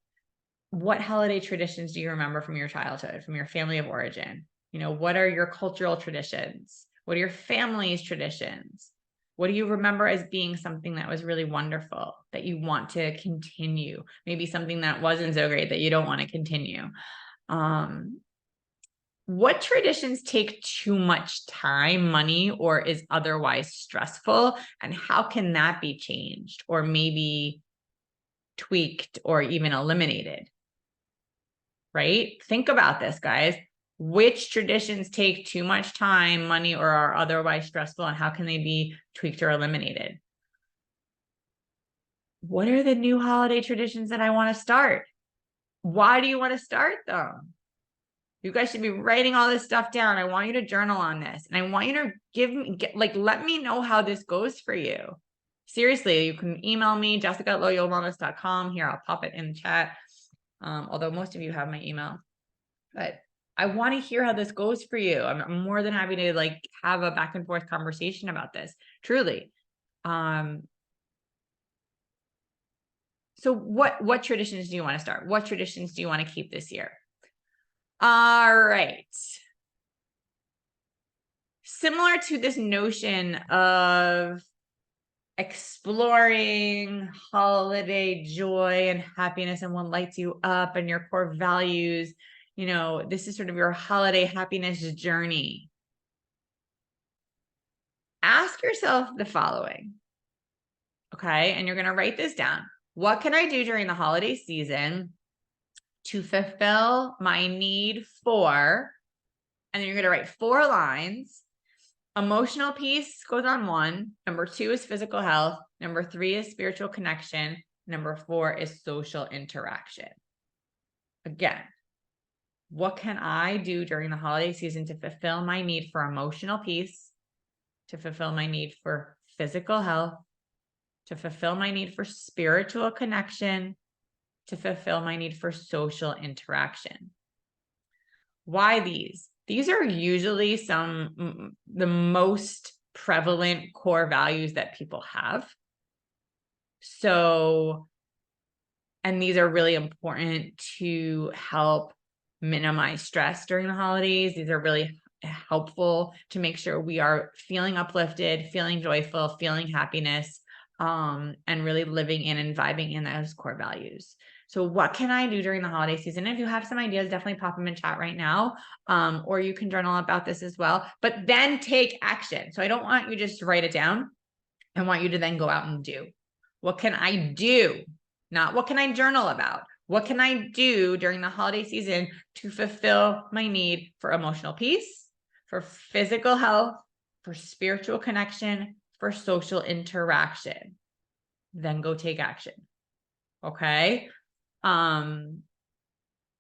What holiday traditions do you remember from your childhood, from your family of origin? You know, what are your cultural traditions? What are your family's traditions? What do you remember as being something that was really wonderful that you want to continue? Maybe something that wasn't so great that you don't want to continue. What traditions take too much time, money, or is otherwise stressful? And how can that be changed or maybe tweaked or even eliminated? Right? Think about this, guys. Which traditions take too much time, money, or are otherwise stressful, and how can they be tweaked or eliminated? What are the new holiday traditions that I want to start? Why do you want to start them? You guys should be writing all this stuff down. I want you to journal on this. And I want you to let me know how this goes for you. Seriously, you can email me, jessica@loyalwellness.com. Here, I'll pop it in the chat. Although most of you have my email. But I want to hear how this goes for you. I'm more than happy to like have a back and forth conversation about this. Truly. So what traditions do you want to start? What traditions do you want to keep this year? All right. Similar to this notion of exploring holiday joy and happiness and what lights you up and your core values, you know, this is sort of your holiday happiness journey. Ask yourself the following, okay? And you're going to write this down. What can I do during the holiday season to fulfill my need for, and then you're going to write 4 lines. Emotional peace goes on 1. Number 2 is physical health. Number 3 is spiritual connection. Number 4 is social interaction. Again, what can I do during the holiday season to fulfill my need for emotional peace, to fulfill my need for physical health, to fulfill my need for spiritual connection, to fulfill my need for social interaction? Why these? These are usually the most prevalent core values that people have. So, and these are really important to help minimize stress during the holidays. These are really helpful to make sure we are feeling uplifted, feeling joyful, feeling happiness, and really living in and vibing in those core values. So what can I do during the holiday season? If you have some ideas, definitely pop them in chat right now. Or you can journal about this as well, but then take action. So I don't want you just to write it down. I want you to then go out and do. What can I do? Not what can I journal about? What can I do during the holiday season to fulfill my need for emotional peace, for physical health, for spiritual connection, for social interaction? Then go take action. Okay.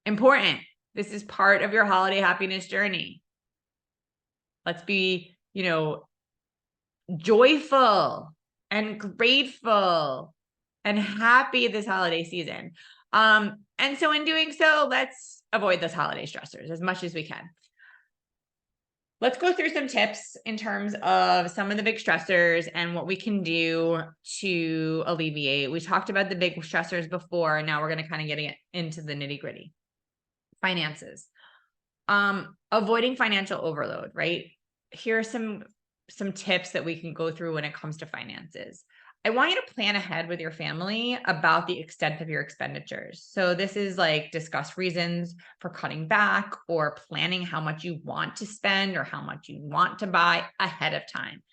Important. This is part of your holiday happiness journey. Let's be, joyful and grateful and happy this holiday season. And so in doing so, let's avoid those holiday stressors as much as we can. Let's go through some tips in terms of some of the big stressors and what we can do to alleviate. We talked about the big stressors before, and now we're going to kind of get into the nitty-gritty. Finances. Avoiding financial overload, right? Here are some tips that we can go through when it comes to finances. I want you to plan ahead with your family about the extent of your expenditures. So this is like discuss reasons for cutting back or planning how much you want to spend or how much you want to buy ahead of time.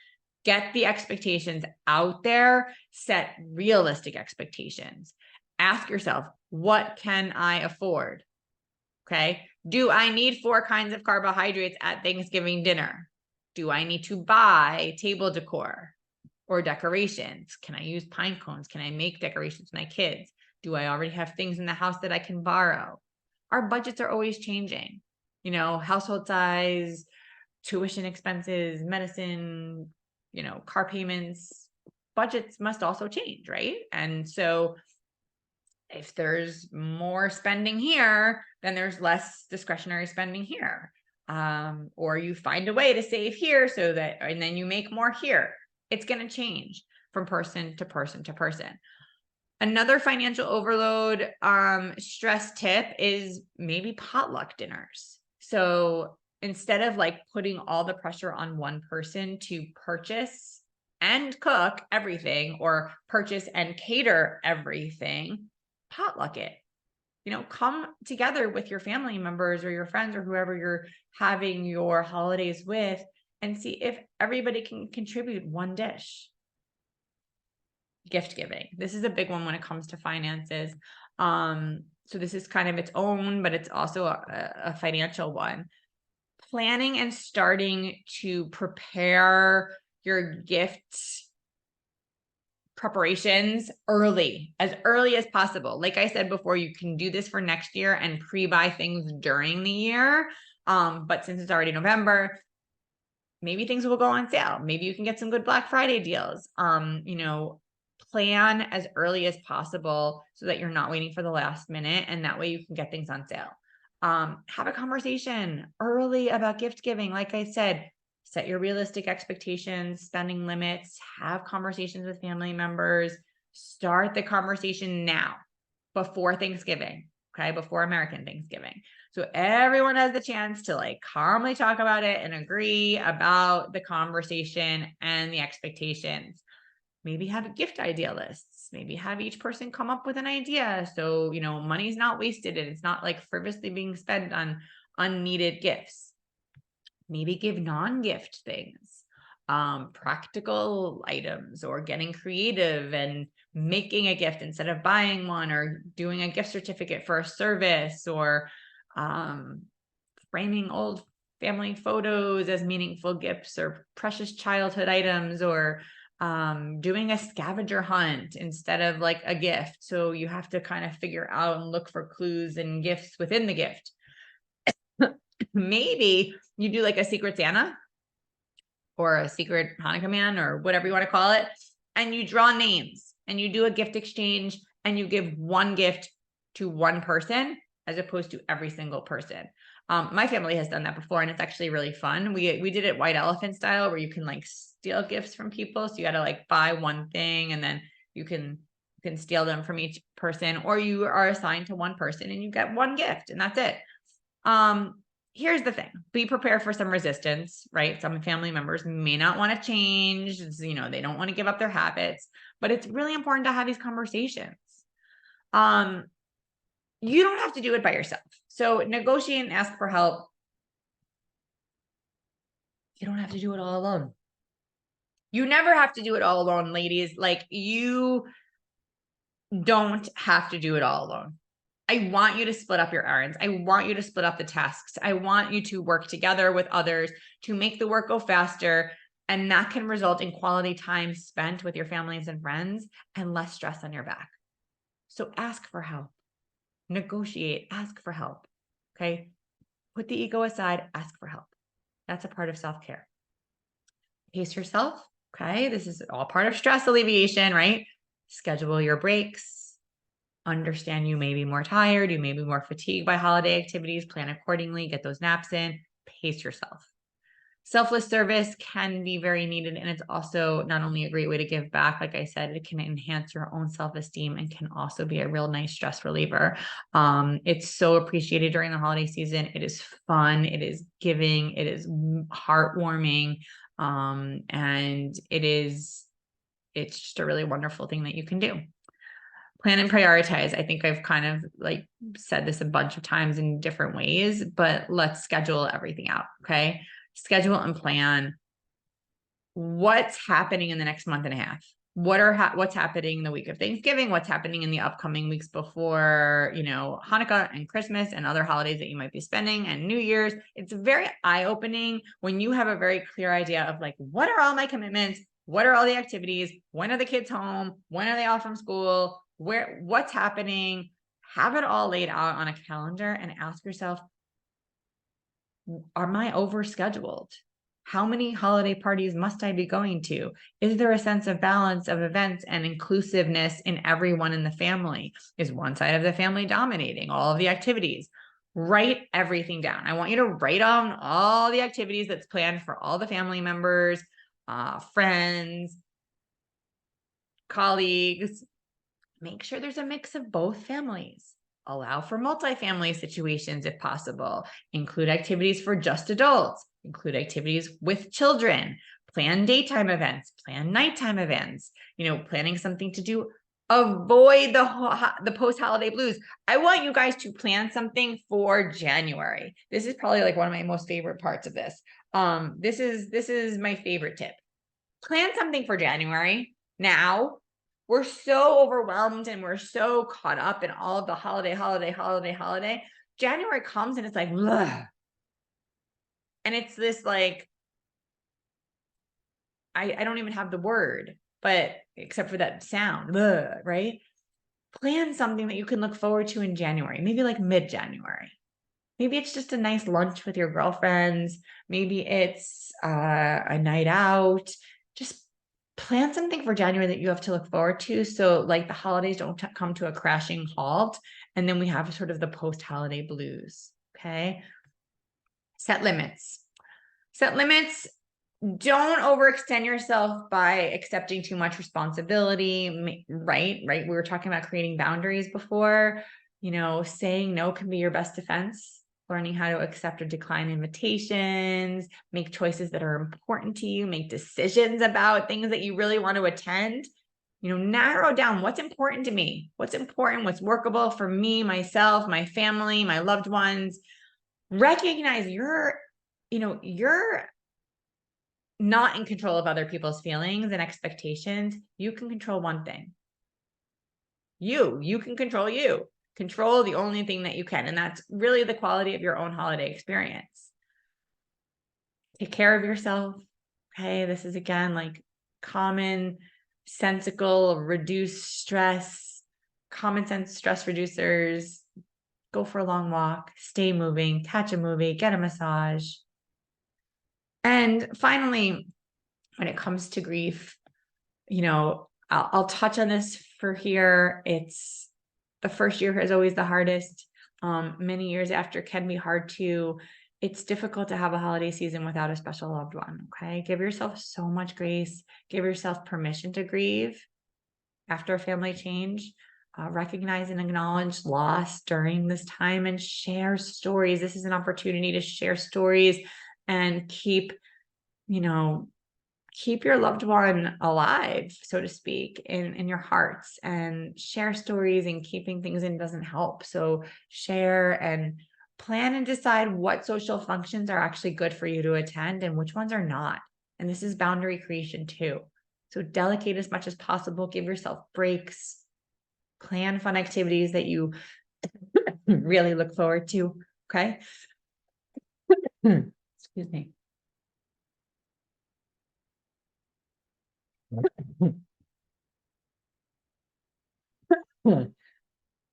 Get the expectations out there, set realistic expectations. Ask yourself, what can I afford? Okay. Do I need 4 kinds of carbohydrates at Thanksgiving dinner? Do I need to buy table decor or decorations? Can I use pine cones? Can I make decorations with my kids? Do I already have things in the house that I can borrow? Our budgets are always changing, household size, tuition expenses, medicine, car payments, budgets must also change, right? And so if there's more spending here, then there's less discretionary spending here. Or you find a way to save here and then you make more here. It's going to change from person to person to person. Another financial overload stress tip is maybe potluck dinners. So instead of like putting all the pressure on one person to purchase and cook everything or purchase and cater everything, potluck it. Come together with your family members or your friends or whoever you're having your holidays with and see if everybody can contribute one dish. Gift giving. This is a big one when it comes to finances. So this is kind of its own, but it's also a financial one. Planning and starting to prepare your gifts preparations as early as possible. Like I said before, you can do this for next year and pre-buy things during the year. But since it's already November, maybe things will go on sale. Maybe you can get some good Black Friday deals. Plan as early as possible so that you're not waiting for the last minute, and that way you can get things on sale. Have a conversation early about gift giving. Like I said, set your realistic expectations, spending limits, have conversations with family members, start the conversation now before Thanksgiving, okay? Before American Thanksgiving. So everyone has the chance to like calmly talk about it and agree about the conversation and the expectations. Maybe have gift idea lists. Maybe have each person come up with an idea. So, money's not wasted and it's not like frivolously being spent on unneeded gifts. Maybe give non-gift things. practical items, or getting creative and making a gift instead of buying one, or doing a gift certificate for a service, or framing old family photos as meaningful gifts or precious childhood items, or doing a scavenger hunt instead of like a gift. So you have to kind of figure out and look for clues and gifts within the gift. Maybe you do like a secret Santa or a secret Hanukkah man or whatever you want to call it, and you draw names and you do a gift exchange and you give one gift to one person as opposed to every single person. My family has done that before, and it's actually really fun. We did it white elephant style, where you can like steal gifts from people. So you got to like buy one thing, and then you can steal them from each person, or you are assigned to one person and you get one gift, and that's it. Here's the thing: be prepared for some resistance, right? Some family members may not want to change. They don't want to give up their habits, but it's really important to have these conversations. You don't have to do it by yourself. So negotiate and ask for help. You don't have to do it all alone. You never have to do it all alone, ladies. Like, you don't have to do it all alone. I want you to split up your errands. I want you to split up the tasks. I want you to work together with others to make the work go faster. And that can result in quality time spent with your families and friends and less stress on your back. So ask for help. Negotiate, ask for help. Okay. Put the ego aside, ask for help. That's a part of self-care. Pace yourself. Okay. This is all part of stress alleviation, right? Schedule your breaks. Understand you may be more tired. You may be more fatigued by holiday activities. Plan accordingly. Get those naps in. Pace yourself. Selfless service can be very needed, and it's also not only a great way to give back, like I said, it can enhance your own self-esteem and can also be a real nice stress reliever. It's so appreciated during the holiday season. It is fun, it is giving, it is heartwarming, and it's just a really wonderful thing that you can do. Plan and prioritize. I think I've kind of like said this a bunch of times in different ways, but let's schedule everything out, okay? Schedule and plan what's happening in the next month and a half. What's happening in the week of Thanksgiving? What's happening in the upcoming weeks before, Hanukkah and Christmas and other holidays that you might be spending, and New Year's. It's very eye-opening when you have a very clear idea of like, what are all my commitments? What are all the activities? When are the kids home? When are they off from school? What's happening? Have it all laid out on a calendar and ask yourself, am I overscheduled? How many holiday parties must I be going to? Is there a sense of balance of events and inclusiveness in everyone in the family? Is one side of the family dominating all of the activities? Write everything down. I want you to write down all the activities that's planned for all the family members, friends, colleagues. Make sure there's a mix of both families. Allow for multifamily situations if possible. Include activities for just adults. Include activities with children. Plan daytime events. Plan nighttime events. Planning something to do. Avoid the post-holiday blues. I want you guys to plan something for January. This is probably like one of my most favorite parts of this. This is my favorite tip. Plan something for January now. We're so overwhelmed and we're so caught up in all of the holiday. January comes and it's like, ugh. And it's this like, I don't even have the word, but except for that sound, ugh, right? Plan something that you can look forward to in January, maybe like mid-January. Maybe it's just a nice lunch with your girlfriends. Maybe it's a night out. Just plan something for January that you have to look forward to. So like the holidays don't come to a crashing halt. And then we have sort of the post-holiday blues. Okay. Set limits. Don't overextend yourself by accepting too much responsibility, right? We were talking about creating boundaries before. Saying no can be your best defense. Learning how to accept or decline invitations, make choices that are important to you, make decisions about things that you really want to attend. Narrow down what's important to me, what's important, what's workable for me, myself, my family, my loved ones. Recognize your not in control of other people's feelings and expectations. You can control one thing. You can control you. Control the only thing that you can. And that's really the quality of your own holiday experience. Take care of yourself. Okay. This is again like common sensical, reduce stress, common sense stress reducers. Go for a long walk, stay moving, catch a movie, get a massage. And finally, when it comes to grief, you know, I'll touch on this for here. It's the first year is always the hardest. Many years after can be hard too. It's difficult to have a holiday season without a special loved one. Okay. Give yourself so much grace. Give yourself permission to grieve after a family change. Recognize and acknowledge loss during this time and share stories. This is an opportunity to share stories and keep your loved one alive, so to speak, in your hearts. And share stories and keeping things in doesn't help. So share and plan and decide what social functions are actually good for you to attend and which ones are not. And this is boundary creation too. So delegate as much as possible, give yourself breaks, plan fun activities that you really look forward to. Okay. Excuse me.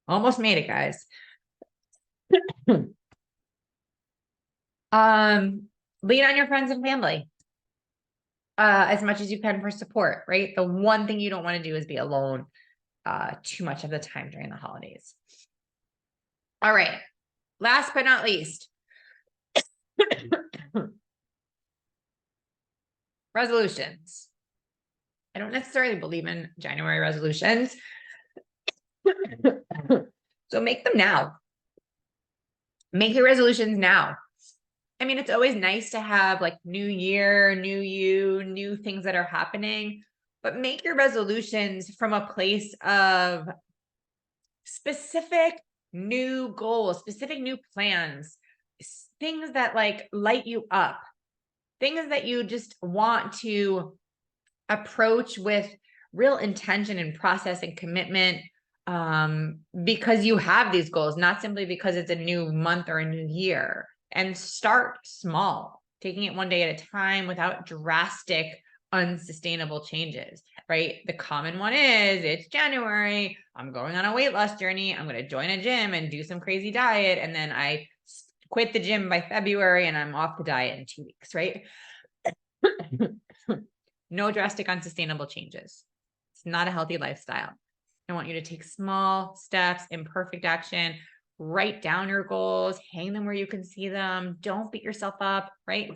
Almost made it, guys. Lean on your friends and family as much as you can for support, right? The one thing you don't want to do is be alone too much of the time during the holidays. All right. Last but not least, resolutions. I don't necessarily believe in January resolutions. So make them now. Make your resolutions now. I mean, it's always nice to have like new year, new you, new things that are happening, but make your resolutions from a place of specific new goals, specific new plans, things that like light you up, things that you just want to approach with real intention and process and commitment, because you have these goals, not simply because it's a new month or a new year. And start small, taking it one day at a time without drastic, unsustainable changes, right? The common one is it's January. I'm going on a weight loss journey. I'm going to join a gym and do some crazy diet. And then I quit the gym by February and I'm off the diet in 2 weeks, right? No drastic, unsustainable changes. It's not a healthy lifestyle. I want you to take small steps, imperfect action, write down your goals, hang them where you can see them. Don't beat yourself up, right?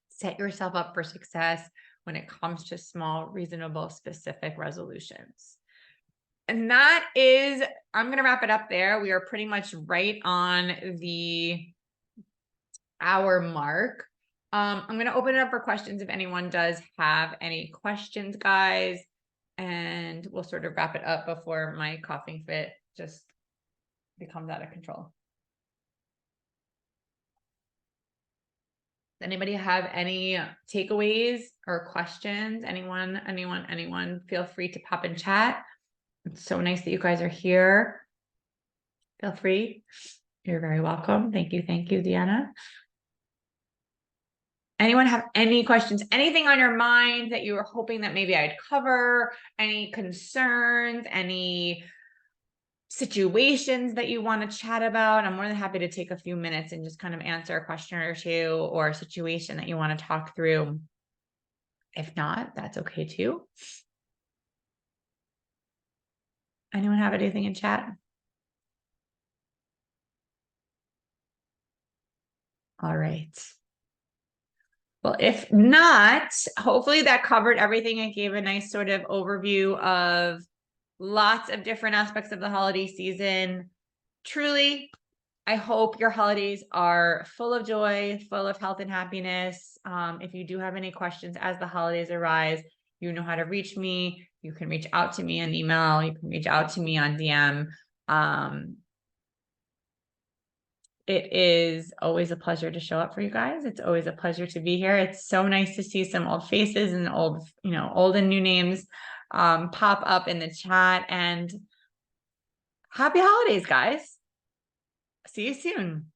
Set yourself up for success when it comes to small, reasonable, specific resolutions. And that is, I'm going to wrap it up there. We are pretty much right on the hour mark. I'm going to open it up for questions if anyone does have any questions, guys, and we'll sort of wrap it up before my coughing fit just becomes out of control. Does anybody have any takeaways or questions? Anyone, feel free to pop in chat. It's so nice that you guys are here. Feel free. You're very welcome. Thank you, Deanna. Anyone have any questions, anything on your mind that you were hoping that maybe I'd cover, any concerns, any situations that you want to chat about? I'm more than happy to take a few minutes and just kind of answer a question or two or a situation that you want to talk through. If not, that's okay too. Anyone have anything in chat? All right. Well, if not, hopefully that covered everything and gave a nice sort of overview of lots of different aspects of the holiday season. Truly, I hope your holidays are full of joy, full of health and happiness. If you do have any questions as the holidays arise, you know how to reach me. You can reach out to me on email. You can reach out to me on DM. it is always a pleasure to show up for you guys. It's always a pleasure to be here. It's so nice to see some old faces and old, old and new names pop up in the chat. And happy holidays, guys. See you soon.